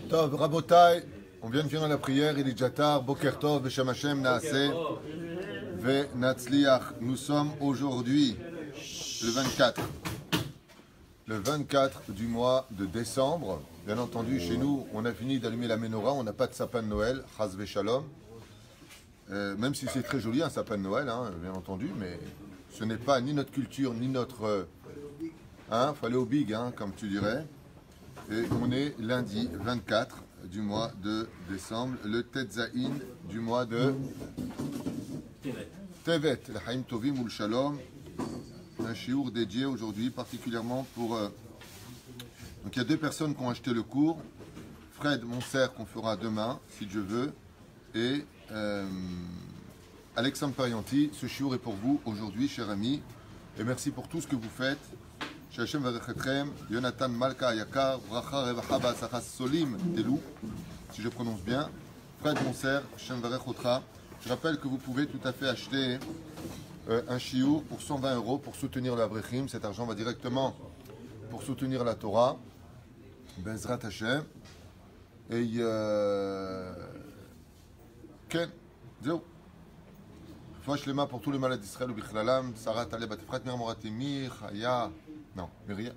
Tov, Rabotai, on vient de finir la prière, il est déjà tard, Boker Tov, Beshem Hashem, Naaseh, Ve Natzliach. Nous sommes aujourd'hui le 24. Le 24 du mois de décembre. Bien entendu, chez nous, on a fini d'allumer la menorah, on n'a pas de sapin de Noël, Chas Veshalom. Même si c'est très joli, un sapin de Noël, hein, bien entendu, mais ce n'est pas ni notre culture, ni notre... faut aller au big, hein, comme tu dirais. Et on est lundi 24 du mois de décembre, le Tetzaïn du mois de Tevet, le Haïm Tovim ou le Shalom. Un chiour dédié aujourd'hui particulièrement pour... Donc il y a deux personnes qui ont acheté le cours. Fred Monser qu'on fera demain, si Dieu veut. Et Alexandre Parianti, ce chiour est pour vous aujourd'hui, cher ami. Et merci pour tout ce que vous faites. Shachem Varechetchem, Jonathan Malka Yakar, Bracha Revacha Ba'asachas Solim Telou, si je prononce bien. Fred Monser, Shem Varechotra. Je rappelle que vous pouvez tout à fait acheter un chiour pour 120 € pour soutenir la Brechim. Cet argent va directement pour soutenir la Torah. Bezrat Hashem. Et Ken, Zéo. Fois Shlema pour tous les malades d'Israël ou Bichlalam. Sarah Taleb Batifrat Mir Moratimi, Chaya. Non, Myriam.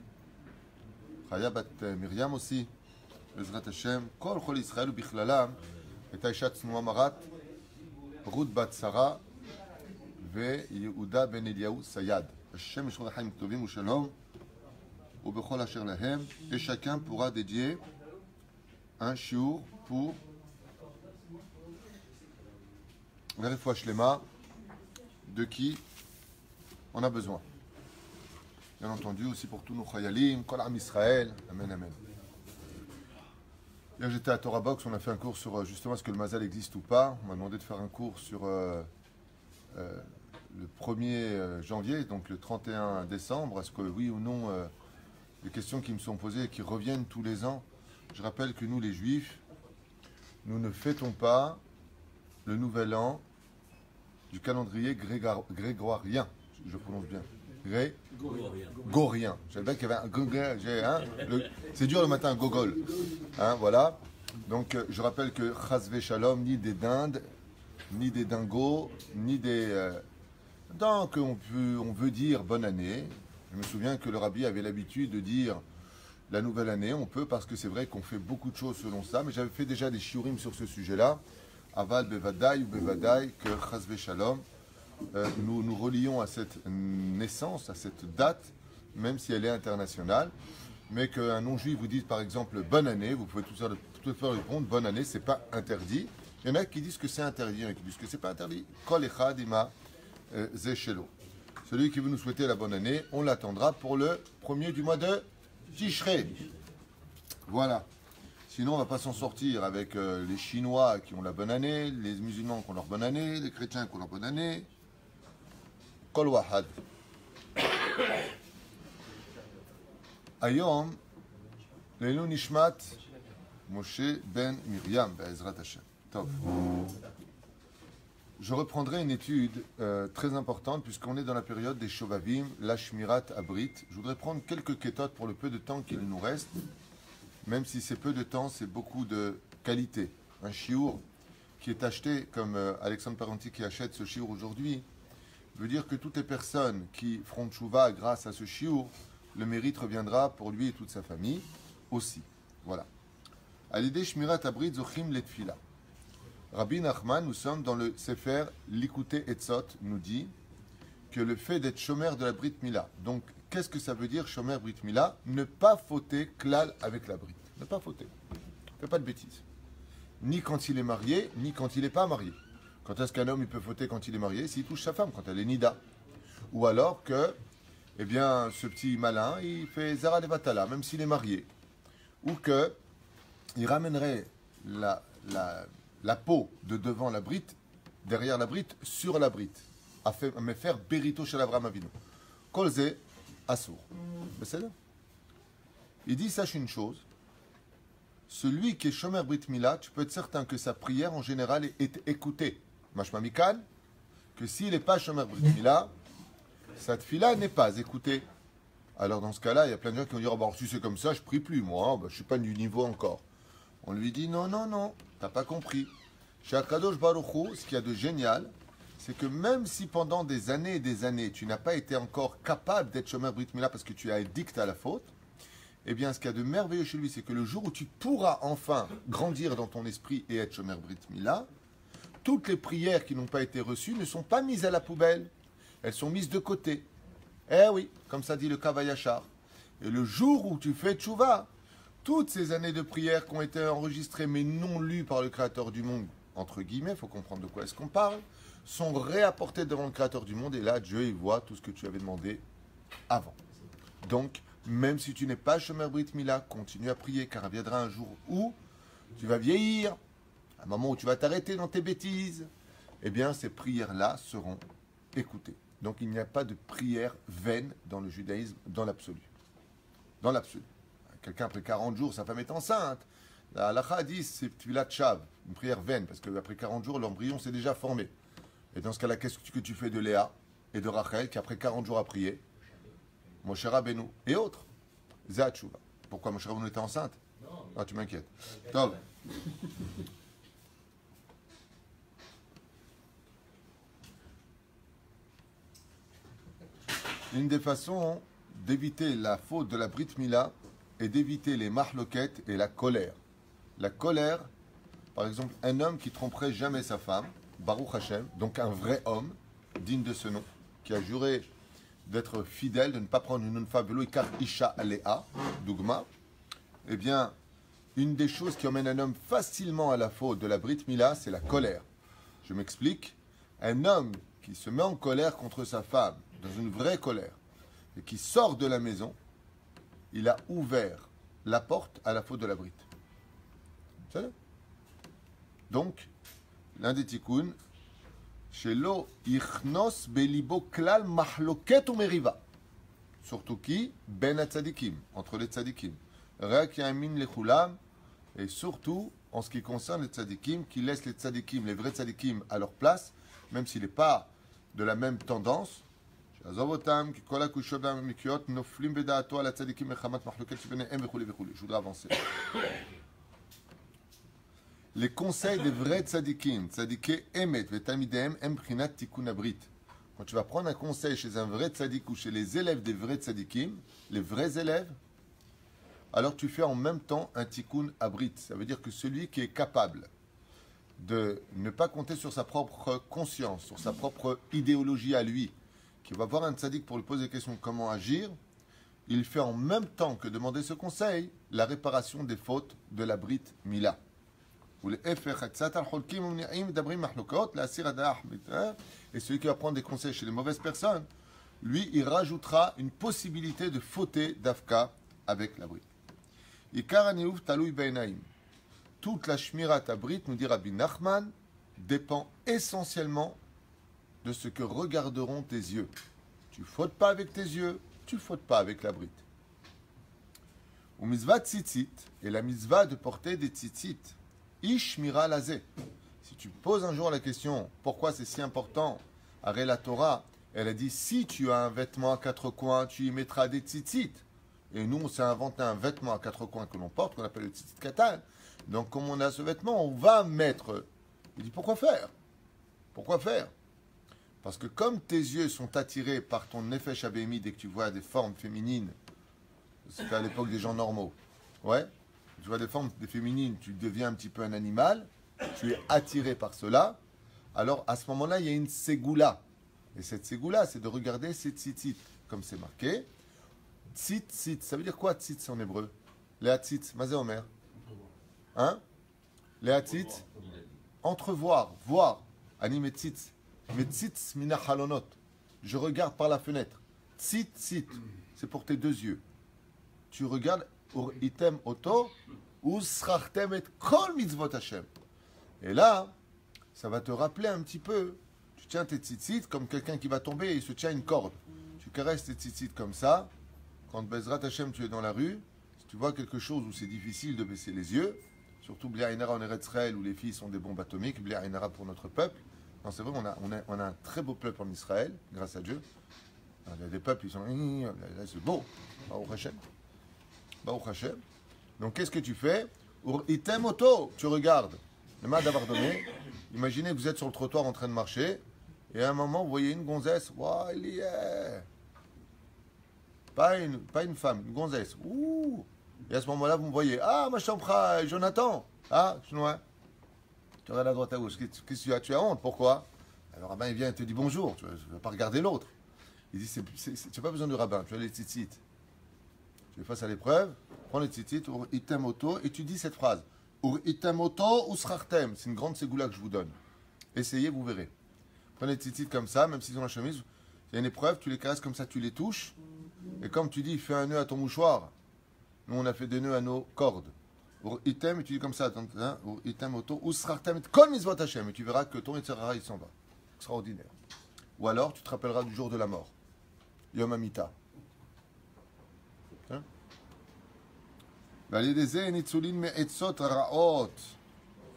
Chaya bat Myriam aussi. Bezrat Hashem. Kol Chol Israël ou Bichlalam. Et Taïchat Snua Marat. Ruth bat Sarah. Ve Yehuda ben Eliyahu Sayad. Hashem Yishmor Haim Tovim ou Shalom. Ou Bechol Asher Lahem. Et chacun pourra dédier un chiour pour Verifouach Shlema, de qui on a besoin. Bien entendu, aussi pour tous nos chayalim, Kol Am Israël, Amen, Amen. Hier, j'étais à Torah Box, on a fait un cours sur justement est-ce que le mazal existe ou pas. On m'a demandé de faire un cours sur le 1er janvier, donc le 31 décembre. Est-ce que oui ou non, les questions qui me sont posées et qui reviennent tous les ans. Je rappelle que nous, les Juifs, nous ne fêtons pas le nouvel an du calendrier grégorien, je prononce bien. Grégorien. J'avais bien qu'il y avait un... c'est dur le matin, gogol. Hein, voilà. Donc, je rappelle que Chasvé Shalom, ni des dindes, ni des dingos, ni des... donc, on veut dire bonne année. Je me souviens que le rabbi avait l'habitude de dire la nouvelle année. On peut, parce que c'est vrai qu'on fait beaucoup de choses selon ça. Mais j'avais fait déjà des shiurim sur ce sujet-là. Aval Bevadaï ou Bevadaï, que Chasvé Shalom, nous nous relions à cette naissance, à cette date, même si elle est internationale, mais qu'un non-juif vous dise par exemple bonne année, vous pouvez tout faire répondre bonne année, c'est pas interdit. Il y en a qui disent que c'est interdit, il y en a qui disent que c'est pas interdit. Kol echad ima zeshelo. Celui qui veut nous souhaiter la bonne année, on l'attendra pour le 1er du mois de Tishrei. Voilà. Sinon, on ne va pas s'en sortir avec les Chinois qui ont la bonne année, les musulmans qui ont leur bonne année, les chrétiens qui ont leur bonne année. Kol wahad. Ayom, Leilu Nishmat, Moshe ben Miriam, Be'ezrat Hashem. Tov. Je reprendrai une étude très importante puisqu'on est dans la période des Shovavim, la Shmirat Abrit. Je voudrais prendre quelques kétotes pour le peu de temps qu'il nous reste. Même si c'est peu de temps, c'est beaucoup de qualité. Un chiour qui est acheté, comme Alexandre Parenti qui achète ce chiour aujourd'hui, veut dire que toutes les personnes qui feront tchouva grâce à ce chiour, le mérite reviendra pour lui et toute sa famille aussi. Voilà. À l'idée Shmirat Abrit Zochim Letfila. Rabbi Nachman, nous sommes dans le Sefer Likutei Etzot, nous dit que le fait d'être chômeur de la Brit Mila, donc qu'est-ce que ça veut dire, Shomer Brit Mila? Ne pas fauter klal avec la Brit. Ne pas fauter. Ne fais pas de bêtises. Ni quand il est marié, ni quand il n'est pas marié. Quand est-ce qu'un homme il peut fauter quand il est marié? S'il touche sa femme, quand elle est nida. Ou alors que, eh bien, ce petit malin, il fait Zara Levatala, même s'il est marié. Ou que, il ramènerait la peau de devant la Brit, derrière la Brit, sur la Brit. À me faire Berito chez l'Abraham Avinu. Kolze, Assour. Mais c'est là. Il dit, sache une chose, celui qui est Shomer Brit Mila, tu peux être certain que sa prière en général est écoutée. Mashma Mikan, que s'il n'est pas Shomer Brit Mila, sa tfila n'est pas écoutée. Alors dans ce cas-là, il y a plein de gens qui vont dire, oh, bah, si c'est comme ça, je prie plus, moi, hein, bah, je ne suis pas du niveau encore. On lui dit, non, non, non, t'as pas compris. Chez Akadosh Baruch Hu, ce qu'il y a de génial, c'est que même si pendant des années et des années, tu n'as pas été encore capable d'être Shomer Brit Mila parce que tu as addict à la faute, eh bien, ce qu'il y a de merveilleux chez lui, c'est que le jour où tu pourras enfin grandir dans ton esprit et être Shomer Brit Mila, toutes les prières qui n'ont pas été reçues ne sont pas mises à la poubelle. Elles sont mises de côté. Eh oui, comme ça dit le Kavayachar. Et le jour où tu fais tchouva, toutes ces années de prières qui ont été enregistrées mais non lues par le Créateur du monde, entre guillemets, il faut comprendre de quoi est-ce qu'on parle, sont réapportées devant le Créateur du monde et là, Dieu y voit tout ce que tu avais demandé avant. Donc, même si tu n'es pas Shomer Brit Mila, continue à prier car il viendra un jour où tu vas vieillir, un moment où tu vas t'arrêter dans tes bêtises, eh bien, ces prières-là seront écoutées. Donc, il n'y a pas de prière vaine dans le judaïsme, dans l'absolu. Dans l'absolu. Quelqu'un, après 40 jours, sa femme est enceinte. La halakha dit, c'est tfilat shav, une prière vaine, parce qu'après 40 jours, l'embryon s'est déjà formé. Et dans ce cas-là, qu'est-ce que tu fais de Léa et de Rachel, qui après 40 jours a prié Moshe Rabbeinu et autres. Zat Shuvah. Pourquoi Moshe Rabbeinu était enceinte? Ah, tu m'inquiètes. Tov. Une des façons d'éviter la faute de la Brit Mila est d'éviter les mahloquettes et la colère. La colère, par exemple, un homme qui tromperait jamais sa femme, Baruch Hashem, donc un vrai homme, digne de ce nom, qui a juré d'être fidèle, de ne pas prendre une femme velo car isha alea, dogma, eh bien, une des choses qui emmène un homme facilement à la faute de la Brit Mila, c'est la colère. Je m'explique. Un homme qui se met en colère contre sa femme, dans une vraie colère, et qui sort de la maison, il a ouvert la porte à la faute de la Brit. C'est ça? Donc, l'un des tikkuns, Shelo ichnos belibo klal mahloket ou meriva. Surtout qui? Ben tzadikim, entre les tzadikim. Rak yamin lechulam, et surtout en ce qui concerne les tzadikim, qui laissent les tzadikim, les vrais tzadikim, à leur place, même s'il n'est pas de la même tendance. Je voudrais avancer. Les conseils des vrais tzadikim, tzadiké emet, vetalmidem, emprinat tikkun abrit. Quand tu vas prendre un conseil chez un vrai tzadik ou chez les élèves des vrais tzadikim, les vrais élèves, alors tu fais en même temps un tikkun abrit. Ça veut dire que celui qui est capable de ne pas compter sur sa propre conscience, sur sa propre idéologie à lui, qui va voir un tzaddik pour lui poser des questions comment agir, il fait en même temps que demander ce conseil la réparation des fautes de la Brit Mila. Et celui qui va prendre des conseils chez les mauvaises personnes, lui, il rajoutera une possibilité de fauter d'Afka avec la Brit. Toute la Shmirat Abrit, nous dit Rabbi Nachman, dépend essentiellement de ce que regarderont tes yeux. Tu fautes pas avec tes yeux, tu fautes pas avec la Brit. Ou mitzvah tzitzit, et la mitzvah de porter des tzitzit, ishmira lazé. Si tu poses un jour la question, pourquoi c'est si important, Aré la Torah, elle a dit, si tu as un vêtement à quatre coins, tu y mettras des tzitzit. Et nous, on s'est inventé un vêtement à quatre coins que l'on porte, qu'on appelle le tzitzit katan. Donc, comme on a ce vêtement, on va mettre. Il dit, pourquoi faire? Pourquoi faire? Parce que comme tes yeux sont attirés par ton nefesh abémi dès que tu vois des formes féminines, c'était à l'époque des gens normaux, ouais, tu vois des formes féminines, tu deviens un petit peu un animal, tu es attiré par cela, alors à ce moment-là, il y a une ségoula. Et cette ségoula, c'est de regarder ces tzitzit, comme c'est marqué. Tzitzit, ça veut dire quoi tzitz en hébreu? Les tzitz, mazé omer. Hein? Les tzitz, entrevoir, voir, animé tzitz. Mais tzitz mina halonot. Je regarde par la fenêtre. Tzitzit, c'est pour tes deux yeux. Tu regardes ur item oto ou srachtem et kol mitzvot Hashem. Et là, ça va te rappeler un petit peu. Tu tiens tes tzitzit comme quelqu'un qui va tomber et il se tient une corde. Tu caresses tes tzitzit comme ça. Quand Bezrat Hashem, tu es dans la rue, si tu vois quelque chose où c'est difficile de baisser les yeux, surtout Bli Ainara en Eretz Israël où les filles sont des bombes atomiques, Bli Ainara pour notre peuple. Non, c'est vrai, on a un très beau peuple en Israël, grâce à Dieu. Il y a des peuples, ils sont là, c'est beau. Baruch Hashem. Baruch Hashem. Donc qu'est-ce que tu fais? Item auto, tu regardes. Le mal d'avoir donné. Imaginez que vous êtes sur le trottoir en train de marcher, et à un moment, vous voyez une gonzesse. Waouh, il y est. Pas une femme, une gonzesse. Ouh. Et à ce moment-là, vous me voyez. Ah, ma chambre, Jonathan. Ah, chinois. Tu regardes à droite à gauche. Qu'est-ce que tu as? Tu as honte. Pourquoi? Alors, le rabbin, il vient et te dit bonjour. Tu ne vas pas regarder l'autre. Il dit tu n'as pas besoin du rabbin. Tu as les tzitzit. Tu es face à l'épreuve. Prends les tzitzit, ur item auto, et tu dis cette phrase. Ur item auto ou srartem. C'est une grande ségoula que je vous donne. Essayez, vous verrez. Prenez les tzitzit comme ça, même s'ils ont la chemise. Il y a une épreuve, tu les caresses comme ça, tu les touches. Et comme tu dis, fais un nœud à ton mouchoir. Nous, on a fait des nœuds à nos cordes. Ur item, et tu dis comme ça. Ur item auto ou srartem. Kol mitzvot Hashem. Et tu verras que ton Yetzirah, il s'en va. Extraordinaire. Ou alors, tu te rappelleras du jour de la mort. Yom Amita. Et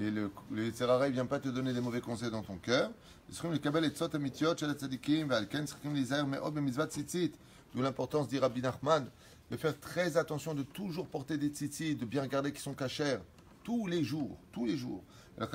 le Yetzirah, il ne vient pas te donner des mauvais conseils dans ton cœur. D'où l'importance, dit Rabbi Nachman, de faire très attention, de toujours porter des tzitzit, de bien regarder qu'ils sont cachers, tous les jours, tous les jours. Et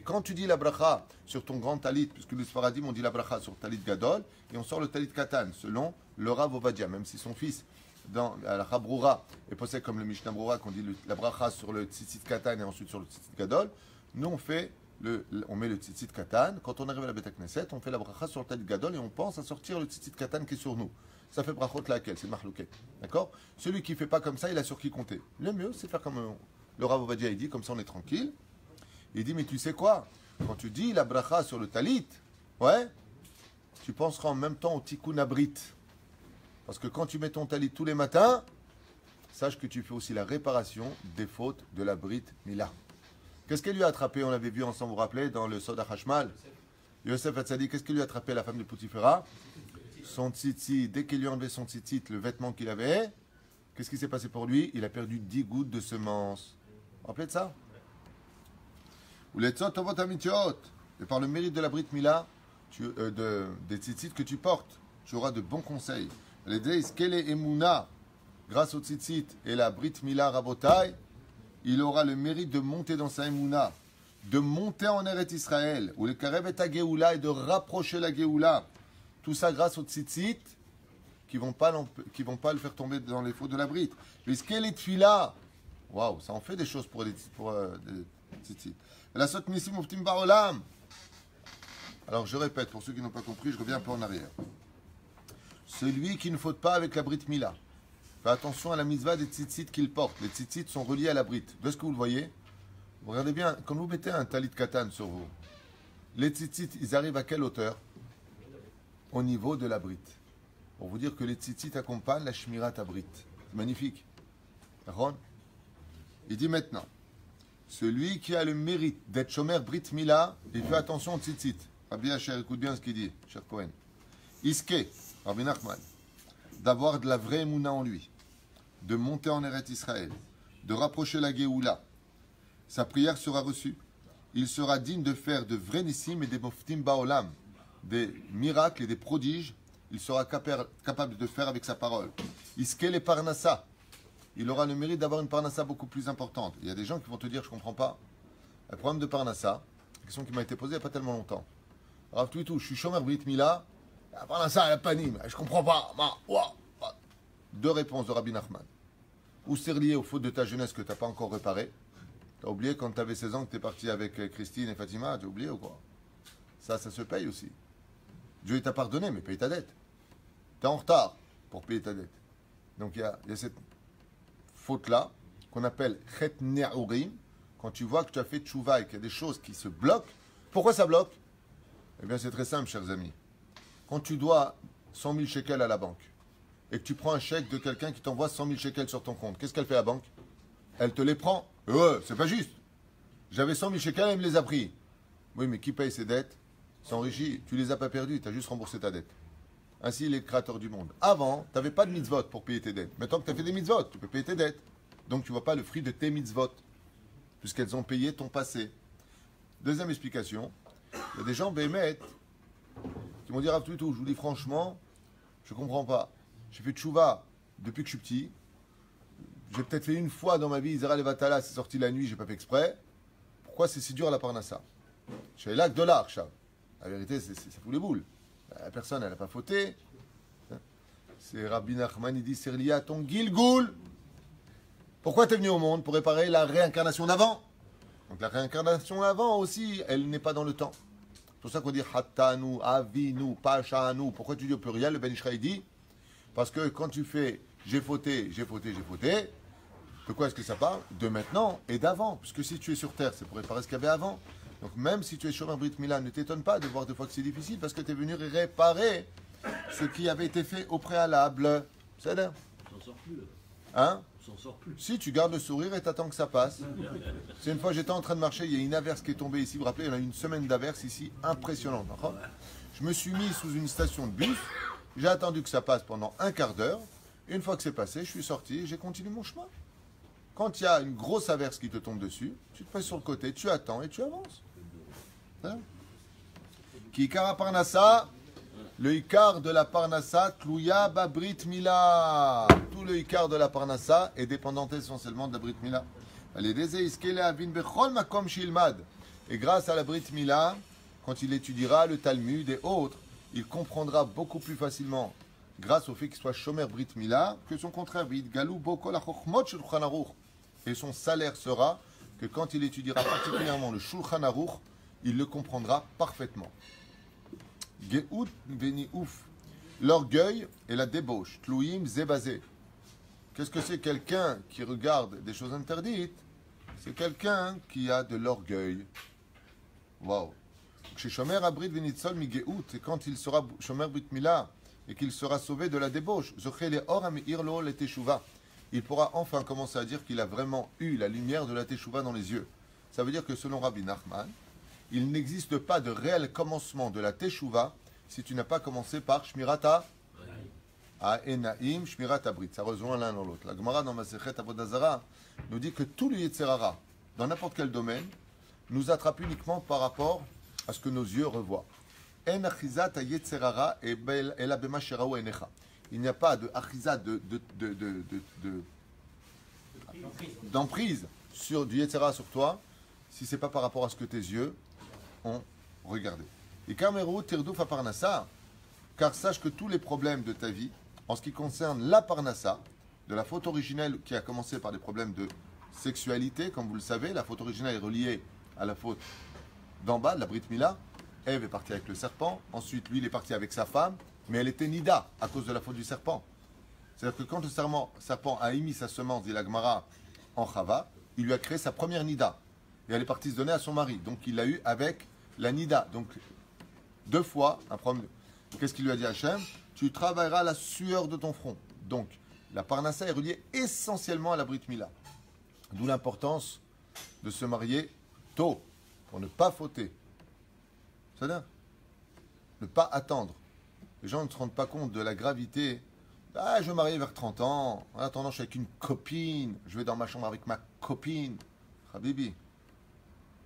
quand tu dis la bracha sur ton grand talit, puisque les Sfaradim on dit la bracha sur talit gadol, et on sort le talit katan, selon le Rav Ovadia, même si son fils, dans la Chabroura, est possède comme le Mishnah Broura, qu'on dit la bracha sur le tzitzit katan et ensuite sur le tzitzit gadol, nous on met le tzitzit katan, quand on arrive à la Beth Knesset, on fait la bracha sur le talit gadol et on pense à sortir le tzitzit katan qui est sur nous. Ça fait brachot laquelle, c'est marlouquet. D'accord? Celui qui ne fait pas comme ça, il a sur qui compter. Le mieux, c'est faire comme le Rav Ovadia, il dit, comme ça on est tranquille. Il dit, mais tu sais quoi? Quand tu dis la bracha sur le talit, ouais, tu penseras en même temps au tikkun abrit. Parce que quand tu mets ton talit tous les matins, sache que tu fais aussi la réparation des fautes de la Brit Mila. Qu'est-ce qu'elle lui a attrapé? On l'avait vu ensemble, vous vous rappelez, dans le Soda Hashmal. Yosef Hatzadi, qu'est-ce qu'elle lui a attrapé, la femme de Poutifera? Son tzitzit. Dès qu'il lui a enlevé son tzitzit, le vêtement qu'il avait, qu'est-ce qui s'est passé pour lui? Il a perdu 10 gouttes de semences. Vous vous rappelez de ça? Et par le mérite de la Brit Mila, des tzitzit que tu portes, tu auras de bons conseils. Grâce au tzitzit et la Brit Mila Rabotai, il aura le mérite de monter dans sa Emouna, de monter en Eretz Israël, où le Karev est à Géoula et de rapprocher la Géoula. Tout ça grâce au tzitzit qui vont pas le faire tomber dans les fautes de la Brit. Puisqu'elle est tfila, waouh, ça en fait des choses pour des tzitzit. La sot missim uftim baolam. Alors je répète, pour ceux qui n'ont pas compris, je reviens un peu en arrière. Celui qui ne faute pas avec la Brit Mila, fais attention à la mitzvah des tzitzit qu'il porte. Les tzitzit sont reliés à la Brit. Est-ce que vous le voyez? Vous regardez bien, quand vous mettez un talit katan sur vous, les tzitzit, ils arrivent à quelle hauteur? Au niveau de la Brit. Pour vous dire que les tzitzit accompagnent la shmirat à Brit. C'est magnifique. D'accord? Il dit maintenant, celui qui a le mérite d'être shomer Brit Mila, il fait attention aux tzitzit. Rabbi Asher, écoute bien ce qu'il dit, cher Cohen. Iske, Rabbi Nachman, d'avoir de la vraie émouna en lui, de monter en Eretz Israël, de rapprocher la Géoula, sa prière sera reçue. Il sera digne de faire de vrais nissim et des moftim baolam, des miracles et des prodiges, il sera capable de faire avec sa parole. Iske les parnassa, il aura le mérite d'avoir une parnassa beaucoup plus importante. Il y a des gens qui vont te dire, je ne comprends pas. Le problème de parnassa, une question qui m'a été posée il n'y a pas tellement longtemps. Rav Twitou, je suis shomer Brit Mila, la parnassa, elle a pas nîmes, je ne comprends pas. Deux réponses de Rabbi Nachman. Ou c'est lié aux fautes de ta jeunesse que tu n'as pas encore réparées. Tu as oublié quand tu avais 16 ans que tu es parti avec Christine et Fatima, tu as oublié ou quoi? Ça se paye aussi. Dieu t'a pardonné, mais paye ta dette. Tu es en retard pour payer ta dette. Donc il y a cette faute-là qu'on appelle chet ne'urim. Quand tu vois que tu as fait tchouva et qu'il y a des choses qui se bloquent. Pourquoi ça bloque? Eh bien c'est très simple, chers amis. Quand tu dois 100 000 shekels à la banque et que tu prends un chèque de quelqu'un qui t'envoie 100 000 shekels sur ton compte, qu'est-ce qu'elle fait la banque? Elle te les prend. C'est pas juste. J'avais 100 000 shekels, elle me les a pris. Oui, mais qui paye ses dettes s'enrichit. Tu les as pas perdues, tu as juste remboursé ta dette. Ainsi, il est créateur du monde. Avant, tu n'avais pas de mitzvot pour payer tes dettes. Maintenant que tu as fait des mitzvot, tu peux payer tes dettes. Donc, tu ne vois pas le fruit de tes mitzvot, puisqu'elles ont payé ton passé. Deuxième explication, il y a des gens, bémet, qui m'ont dit Rav Tuitou, je vous dis franchement, je comprends pas. J'ai fait tchouva depuis que je suis petit. J'ai peut-être fait une fois dans ma vie, Zera Levatala, c'est sorti la nuit, j'ai pas fait exprès. Pourquoi c'est si dur à la Parnassa? Je suis là que de l'arche. La vérité, ça fout les boules. La personne, elle n'a pas fauté. C'est Rabbi Nachman, il dit c'est lié à ton Gilgoul. Pourquoi tu es venu au monde? Pour réparer la réincarnation d'avant. Donc la réincarnation d'avant aussi, elle n'est pas dans le temps. C'est pour ça qu'on dit Hattanu, Avinu, Pashanu. Pourquoi tu dis au pluriel? Le Ben Ishraï dit parce que quand tu fais j'ai fauté, de quoi est-ce que ça parle? De maintenant et d'avant. Puisque si tu es sur terre, c'est pour réparer ce qu'il y avait avant. Donc même si tu es sur un Brit Mila, ne t'étonne pas de voir des fois que c'est difficile parce que tu es venu réparer ce qui avait été fait au préalable. C'est là. On s'en sort plus là. Hein? On s'en sort plus. Si tu gardes le sourire et t'attends que ça passe. C'est une fois j'étais en train de marcher, il y a une averse qui est tombée ici. Vous vous rappelez, il y en a eu une semaine d'averse ici, impressionnante. Je me suis mis sous une station de bus. J'ai attendu que ça passe pendant un quart d'heure. Une fois que c'est passé, je suis sorti et j'ai continué mon chemin. Quand il y a une grosse averse qui te tombe dessus, tu te mets sur le côté, tu attends et tu avances. Qui Ikara Parnassa, le Ikar de la Parnassa, Tlouya Babrit Mila. Tout le Ikar de la Parnassa est dépendant essentiellement de la Brit Mila. Et grâce à la Brit Mila, quand il étudiera le Talmud et autres, il comprendra beaucoup plus facilement, grâce au fait qu'il soit Shomer Brit Mila, que son contraire, Galou Bokol HaChochmot Shulchan Aruch. Et son salaire sera que quand il étudiera particulièrement le Shulchan Aruch, il le comprendra parfaitement. Geout veni ouf. L'orgueil et la débauche. Tlouim zébazé. Qu'est-ce que c'est quelqu'un qui regarde des choses interdites? C'est quelqu'un qui a de l'orgueil. Waouh. Chez Shomer Abrit Venitzol mi Geout, et quand il sera Shomer Brit Mila et qu'il sera sauvé de la débauche, Zochele Or Amir Lo le Teshuva. Il pourra enfin commencer à dire qu'il a vraiment eu la lumière de la Teshuva dans les yeux. Ça veut dire que selon Rabbi Nachman, il n'existe pas de réel commencement de la Teshuva si tu n'as pas commencé par Shmirata Enaim, Shmirata Brit. Ça rejoint l'un dans l'autre. La Gemara dans Masechet Avodah Zara nous dit que tout le Yetzerara, dans n'importe quel domaine, nous attrape uniquement par rapport à ce que nos yeux revoient. En achizat Yetzerara ela bema sheraou enecha. Il n'y a pas de achizat d'emprise sur du Yetzerara sur toi si c'est pas par rapport à ce que tes yeux ont regardé. Et Kameru Tirdouf à Parnassa, car sache que tous les problèmes de ta vie, en ce qui concerne la Parnassa, de la faute originelle qui a commencé par des problèmes de sexualité, comme vous le savez, la faute originelle est reliée à la faute d'en bas, de la Brit Mila. Ève est partie avec le serpent, ensuite lui il est parti avec sa femme, mais elle était Nida à cause de la faute du serpent. C'est-à-dire que quand le serpent a émis sa semence, dit la Gemara, en Chava, il lui a créé sa première Nida. Et elle est partie se donner à son mari. Donc il l'a eu avec la Nida. Donc deux fois, un problème. Qu'est-ce qu'il lui a dit à Hachem? Tu travailleras la sueur de ton front. Donc la Parnassa est reliée essentiellement à la Brit Mila. D'où l'importance de se marier tôt, pour ne pas fauter. C'est-à-dire ne pas attendre. Les gens ne se rendent pas compte de la gravité. Ah, je vais me marier vers 30 ans. En attendant, je suis avec une copine. Je vais dans ma chambre avec ma copine. Habibi,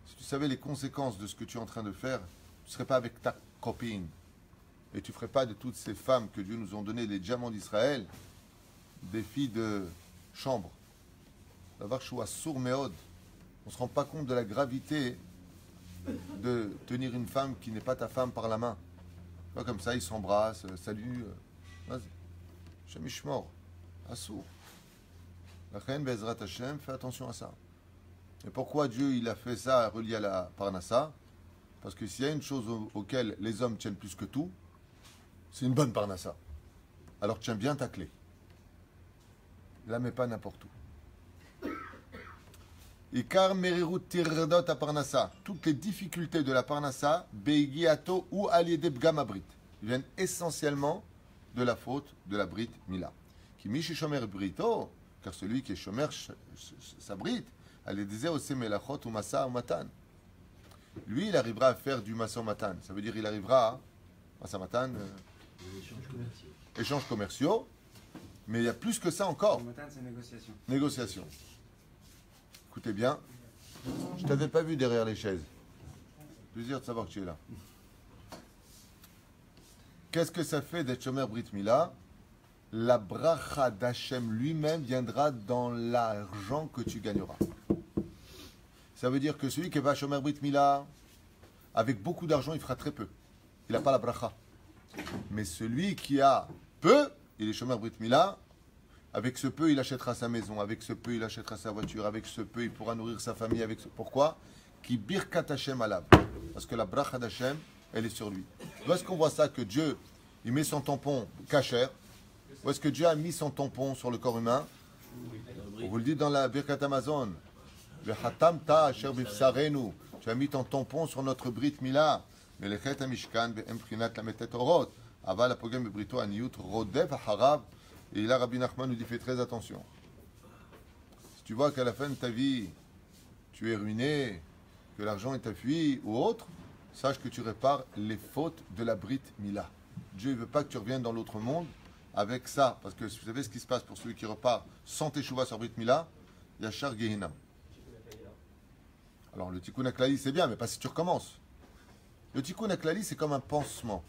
si tu savais les conséquences de ce que tu es en train de faire, tu ne serais pas avec ta copine. Et tu ne ferais pas de toutes ces femmes que Dieu nous a données, les diamants d'Israël, des filles de chambre. D'avoir choua sourd méode. On ne se rend pas compte de la gravité de tenir une femme qui n'est pas ta femme par la main. Pas comme ça, ils s'embrassent, salut, vas-y. Shamishmor, assour. La reine Bezrat Hashem, fais attention à ça. Et pourquoi Dieu il a fait ça relié à la Parnassa? Parce que s'il y a une chose auquel les hommes tiennent plus que tout, c'est une bonne Parnassa. Alors tiens bien ta clé. La mets pas n'importe où. Ikar merirut tirdot à Parnassa. Toutes les difficultés de la Parnassa, beigiato ou aliede bgamabrit, viennent essentiellement de la faute de la Brit Mila. Qui mishi shomer brito, car celui qui est shomer sa Brit, elle disait au semelachot ou massa ou matan. Lui, il arrivera à faire du massa ou matan. Ça veut dire il arrivera à massa matan, échanges commerciaux. Mais il y a plus que ça encore. Matan, c'est négociation. Négociation. Écoutez bien, je ne t'avais pas vu derrière les chaises. Plaisir de savoir que tu es là. qu'est-ce que ça fait d'être Shomer Brit Mila? La bracha d'Hachem lui-même viendra dans l'argent que tu gagneras. Ça veut dire que celui qui va à Shomer Brit Mila, avec beaucoup d'argent, il fera très peu. Il n'a pas la bracha. Mais celui qui a peu, il est Shomer Brit Mila. Avec ce peu, il achètera sa maison. Avec ce peu, il achètera sa voiture. Avec ce peu, il pourra nourrir sa famille. Pourquoi? Qui birkat Hashem alav. Parce que la bracha d'Hachem, elle est sur lui. Où est-ce qu'on voit ça? Que Dieu, il met son tampon kasher. Où est-ce que Dieu a mis son tampon sur le corps humain? On vous le dit dans la birkat Amazon. Tu as mis ton tampon sur notre brit mila. Mais le chet amishkan be'emprinat la metet orot. Aval apogem bebrito aniyut rodev harav. Et là, Rabbi Nachman nous dit fais très attention. Si tu vois qu'à la fin de ta vie, tu es ruiné, que l'argent est fui ou autre, sache que tu répares les fautes de la Brit Mila. Dieu ne veut pas que tu reviennes dans l'autre monde avec ça. Parce que vous savez ce qui se passe pour celui qui repart sans teshuva sur Brit Mila, Yachar Gehinam. Alors le Tikkun HaKlali c'est bien, mais pas si tu recommences. Le Tikkun HaKlali c'est comme un pansement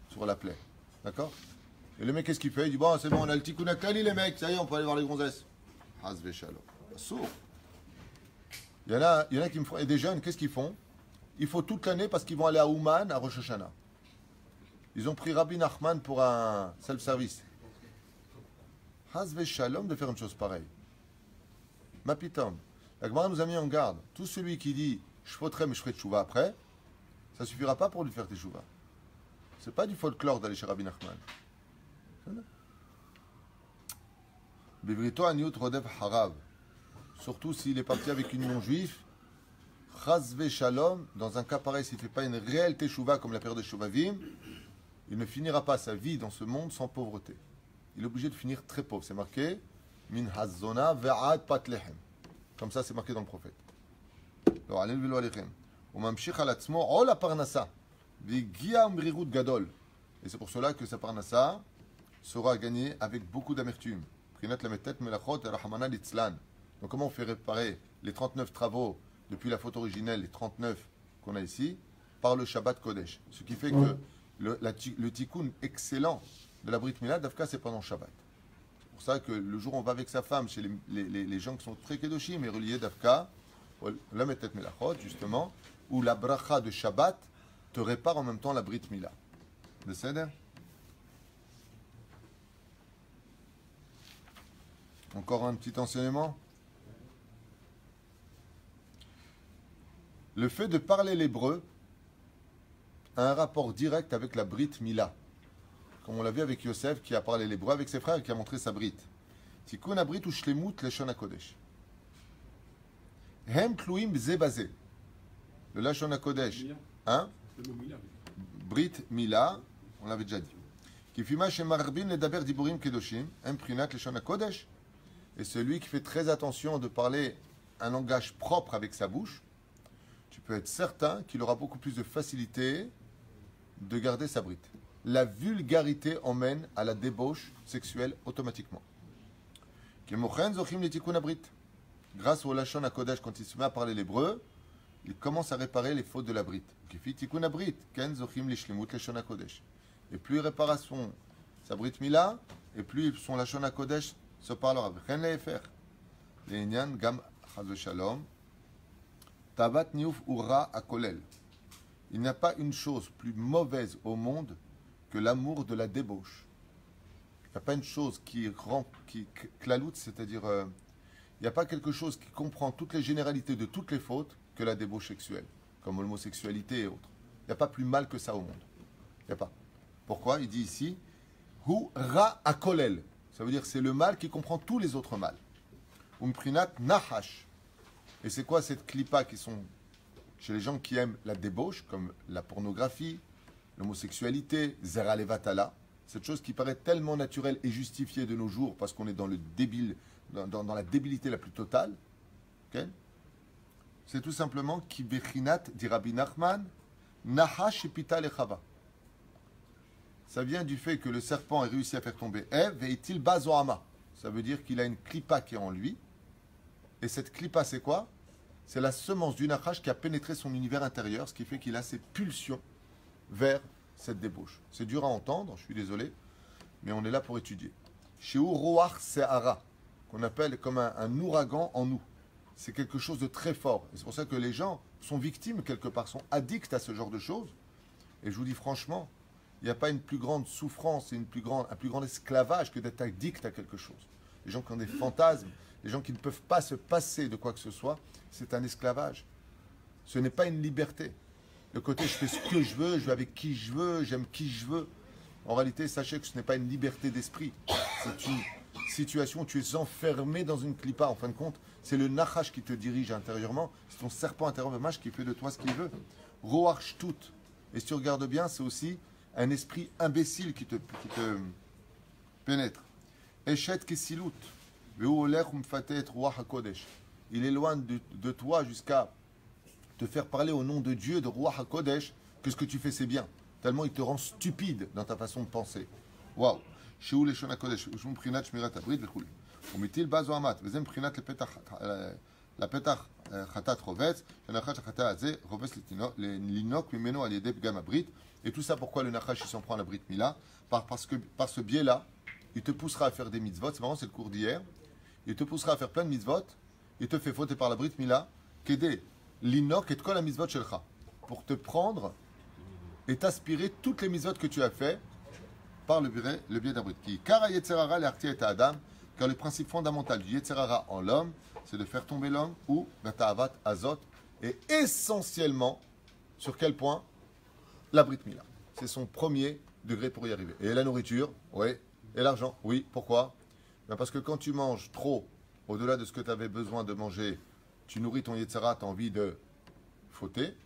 sur la plaie. D'accord? Et le mec, qu'est-ce qu'il fait? Il dit, bon, c'est bon, on a le Tikkun HaKlali, les mecs, ça y est, on peut aller voir les gonzesses. Hazve shalom. Sourd. Il y en a qui me font. Et des jeunes, qu'est-ce qu'ils font? Il faut toute l'année parce qu'ils vont aller à Ouman, à Rosh Hashanah. Ils ont pris Rabbi Nachman pour un self-service. Hazve shalom de faire une chose pareille. Ma pitom. La Gemara nous a mis en garde. Tout celui qui dit, je fauterai, mais je ferai tchouva après, ça suffira pas pour lui faire tchouva. C'est pas du folklore d'aller chez Rabbi Nachman. Bivrito aniut rodev harav. Surtout s'il est parti avec une non-juif, chazve shalom, dans un cas pareil, s'il ne fait pas une réelle teshuva comme la période de Shuvavim, il ne finira pas sa vie dans ce monde sans pauvreté. Il est obligé de finir très pauvre. C'est marqué min hazona ve'ad patlehem. Comme ça, c'est marqué dans le prophète. Et c'est pour cela que sa parnassa sera gagnée avec beaucoup d'amertume. Donc comment on fait réparer les 39 travaux depuis la faute originelle, les 39 qu'on a ici, par le Shabbat Kodesh. Ce qui fait que le tikkun excellent de la Brit Mila, Dafka, c'est pendant Shabbat. C'est pour ça que le jour où on va avec sa femme chez les gens qui sont très kedoshim et reliés Dafka, la Metet Melachot, justement, où la bracha de Shabbat te répare en même temps la Brit Mila. De Seder? Encore un petit enseignement. Le fait de parler l'hébreu a un rapport direct avec la Brit Mila. Comme on l'a vu avec Yosef qui a parlé l'hébreu avec ses frères et qui a montré sa Brit. Tikkun habrit ou shlemut leshon hakodesh. Hem tluim bze bazé. Le lashon hakodesh. Hein? Brit Mila, on l'avait déjà dit. Kifima shemarbin ledaber diburim kedoshim. Hem prinat leshon hakodesh. Et celui qui fait très attention de parler un langage propre avec sa bouche, tu peux être certain qu'il aura beaucoup plus de facilité de garder sa brite. La vulgarité emmène à la débauche sexuelle automatiquement. Grâce au Lashon HaKodesh, quand il se met à parler l'hébreu, il commence à réparer les fautes de la brite. Et plus il répare sa brite mila, et plus son Lashon HaKodesh se parlera. Tavat niuf ura akolel. Il n'y a pas une chose plus mauvaise au monde que l'amour de la débauche. Il n'y a pas une chose qui claloute, c'est-à-dire il n'y a pas quelque chose qui comprend toutes les généralités de toutes les fautes que la débauche sexuelle, comme l'homosexualité et autres. Il n'y a pas plus mal que ça au monde. Il n'y a pas. Pourquoi? Il dit ici hu ra akolel. Ça veut dire que c'est le mal qui comprend tous les autres mâles. Umprinat nahash. Et c'est quoi cette clipa qui sont chez les gens qui aiment la débauche, comme la pornographie, l'homosexualité, zera levatala, cette chose qui paraît tellement naturelle et justifiée de nos jours parce qu'on est dans le débile, dans la débilité la plus totale. Okay? C'est tout simplement qui bechinat dit Rabbi Nachman, nahash epita lechava. Ça vient du fait que le serpent a réussi à faire tomber Ève et il bazoama. Ça veut dire qu'il a une clipa qui est en lui. Et cette clipa, c'est quoi? C'est la semence du nachash qui a pénétré son univers intérieur, ce qui fait qu'il a ses pulsions vers cette débauche. C'est dur à entendre, je suis désolé, mais on est là pour étudier. Chez Uroar Se'ara, qu'on appelle comme un ouragan en nous. C'est quelque chose de très fort. Et c'est pour ça que les gens sont victimes quelque part, sont addicts à ce genre de choses. Et je vous dis franchement, il n'y a pas une plus grande souffrance et un plus grand esclavage que d'être addict à quelque chose. Les gens qui ont des fantasmes, les gens qui ne peuvent pas se passer de quoi que ce soit, c'est un esclavage. Ce n'est pas une liberté. Le côté je fais ce que je veux avec qui je veux, j'aime qui je veux. En réalité, sachez que ce n'est pas une liberté d'esprit. C'est une situation où tu es enfermé dans une clipa. En fin de compte, c'est le nachash qui te dirige intérieurement. C'est ton serpent intérieur de mâche qui fait de toi ce qu'il veut. Roach tout. Et si tu regardes bien, c'est aussi un esprit imbécile qui te pénètre. Eshet kesilut. Il éloigne de toi jusqu'à te faire parler au nom de Dieu, de Ruach HaKodesh, que ce que tu fais c'est bien. Tellement il te rend stupide dans ta façon de penser. Waouh. Shehu Leshon HaKodesh, Ushum Prinat Shmirat Abrit Vechul. Umitil Bazo Amat, Vezem Prinat Lepetach Chatat Rovetz, Shenachach Chatat Azeh, Rovetz Linok Mimeno Al Yedeb Gam Abrit. Et tout ça pourquoi le Nachash il s'en prend à la Brit Mila? Parce que par ce biais-là, il te poussera à faire des mitzvot. C'est marrant, c'est le cours d'hier. Il te poussera à faire plein de mitzvot. Il te fait fauter par la Brit Mila. Qu'aider l'inok et kol la mitzvot shelcha. Pour te prendre et t'aspirer toutes les mitzvot que tu as fait par le biais d'Abrit. Qui kara yetzerara l'arti et Adam. Car le principe fondamental du yetzerara en l'homme, c'est de faire tomber l'homme ou bata'avat azot. Et essentiellement, sur quel point? La Brit Mila. C'est son premier degré pour y arriver. Et la nourriture, oui. Et l'argent, oui. Pourquoi? Ben parce que quand tu manges trop, au-delà de ce que tu avais besoin de manger, tu nourris ton Yetzara, tu as envie de fauter.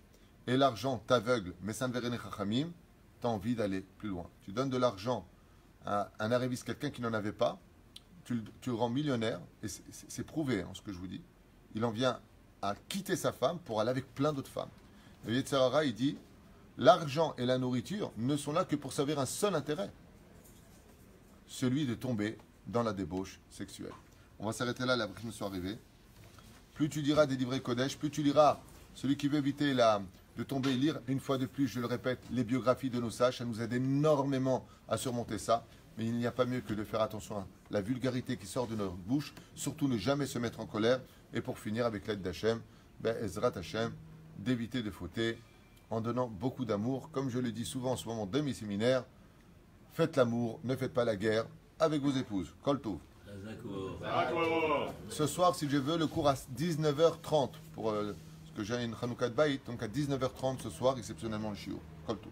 Et l'argent t'aveugle, mais ça ne verrait chachamim, tu as envie d'aller plus loin. Tu donnes de l'argent à un arriviste, quelqu'un qui n'en avait pas, tu le rends millionnaire, et c'est prouvé ce que je vous dis. Il en vient à quitter sa femme pour aller avec plein d'autres femmes. Le Yetzara, il dit, l'argent et la nourriture ne sont là que pour servir un seul intérêt. Celui de tomber dans la débauche sexuelle. On va s'arrêter là, la brèche nous soit arrivée. Plus tu liras des livrets Kodesh, plus tu liras, celui qui veut éviter de tomber, lire une fois de plus, je le répète, les biographies de nos sages, ça nous aide énormément à surmonter ça. Mais il n'y a pas mieux que de faire attention à la vulgarité qui sort de notre bouche, surtout ne jamais se mettre en colère. Et pour finir, avec l'aide d'Hachem, Ezrat Hachem, d'éviter de fauter en donnant beaucoup d'amour. Comme je le dis souvent en ce moment de mes séminaires, faites l'amour, ne faites pas la guerre avec vos épouses. Kol Tov. Ce soir, si je veux, le cours à 19h30 pour ce que j'ai une Hanouka de Baït. Donc à 19h30 ce soir, exceptionnellement le shiur. Kol Tov.